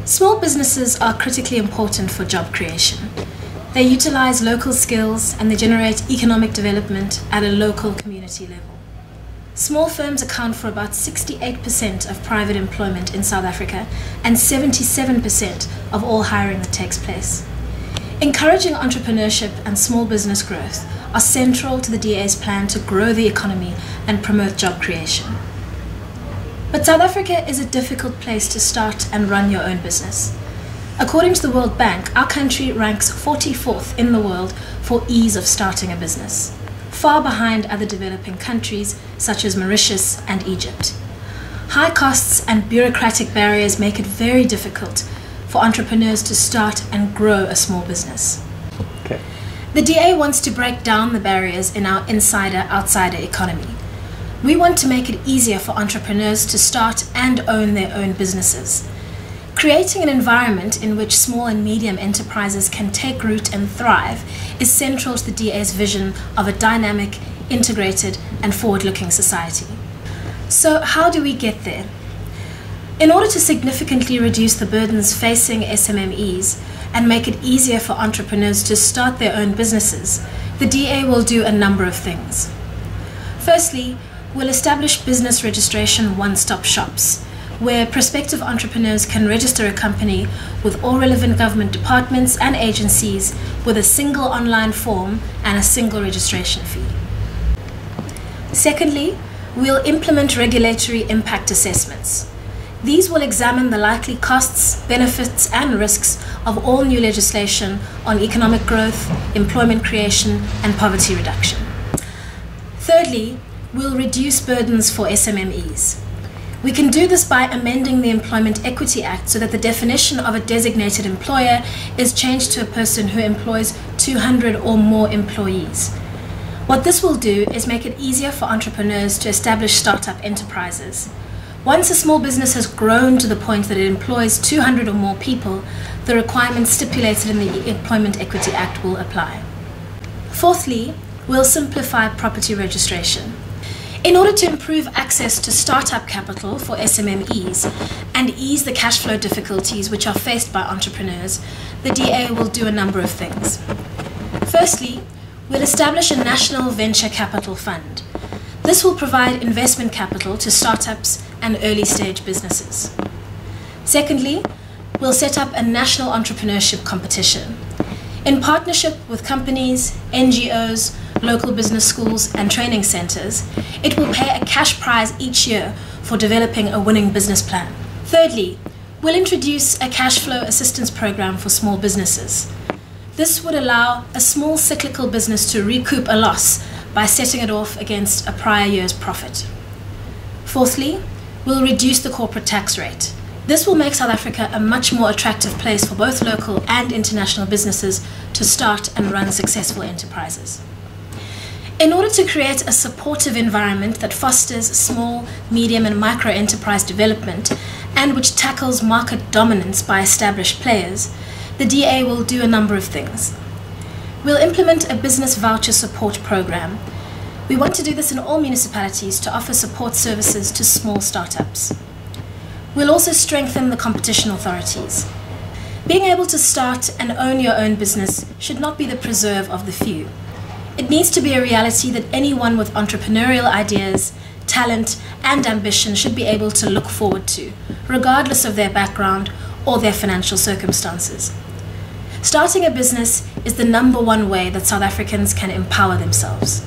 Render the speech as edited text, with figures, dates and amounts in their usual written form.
Small businesses are critically important for job creation. They utilize local skills and they generate economic development at a local community level. Small firms account for about 68% of private employment in South Africa and 77% of all hiring that takes place. Encouraging entrepreneurship and small business growth are central to the DA's plan to grow the economy and promote job creation. But South Africa is a difficult place to start and run your own business. According to the World Bank, our country ranks 44th in the world for ease of starting a business, far behind other developing countries such as Mauritius and Egypt. High costs and bureaucratic barriers make it very difficult for entrepreneurs to start and grow a small business. Okay. The DA wants to break down the barriers in our insider-outsider economy. We want to make it easier for entrepreneurs to start and own their own businesses. Creating an environment in which small and medium enterprises can take root and thrive is central to the DA's vision of a dynamic, integrated, and forward-looking society. So how do we get there? In order to significantly reduce the burdens facing SMMEs and make it easier for entrepreneurs to start their own businesses, the DA will do a number of things. Firstly, we'll establish business registration one-stop shops, where prospective entrepreneurs can register a company with all relevant government departments and agencies with a single online form and a single registration fee. Secondly, we'll implement regulatory impact assessments. These will examine the likely costs, benefits, and risks of all new legislation on economic growth, employment creation, and poverty reduction. Thirdly, we'll reduce burdens for SMMEs. We can do this by amending the Employment Equity Act so that the definition of a designated employer is changed to a person who employs 200 or more employees. What this will do is make it easier for entrepreneurs to establish startup enterprises. Once a small business has grown to the point that it employs 200 or more people, the requirements stipulated in the Employment Equity Act will apply. Fourthly, we'll simplify property registration. In order to improve access to startup capital for SMMEs and ease the cash flow difficulties which are faced by entrepreneurs, the DA will do a number of things. Firstly, we'll establish a national venture capital fund. This will provide investment capital to startups and early-stage businesses. Secondly, we'll set up a national entrepreneurship competition. In partnership with companies, NGOs, local business schools, and training centers, it will pay a cash prize each year for developing a winning business plan. Thirdly, we'll introduce a cash flow assistance program for small businesses. This would allow a small cyclical business to recoup a loss by setting it off against a prior year's profit. Fourthly, we'll reduce the corporate tax rate. This will make South Africa a much more attractive place for both local and international businesses to start and run successful enterprises. In order to create a supportive environment that fosters small, medium, and micro enterprise development and which tackles market dominance by established players, the DA will do a number of things. We'll implement a business voucher support program. We want to do this in all municipalities to offer support services to small startups. We'll also strengthen the competition authorities. Being able to start and own your own business should not be the preserve of the few. It needs to be a reality that anyone with entrepreneurial ideas, talent, and ambition should be able to look forward to, regardless of their background or their financial circumstances. Starting a business is the #1 way that South Africans can empower themselves.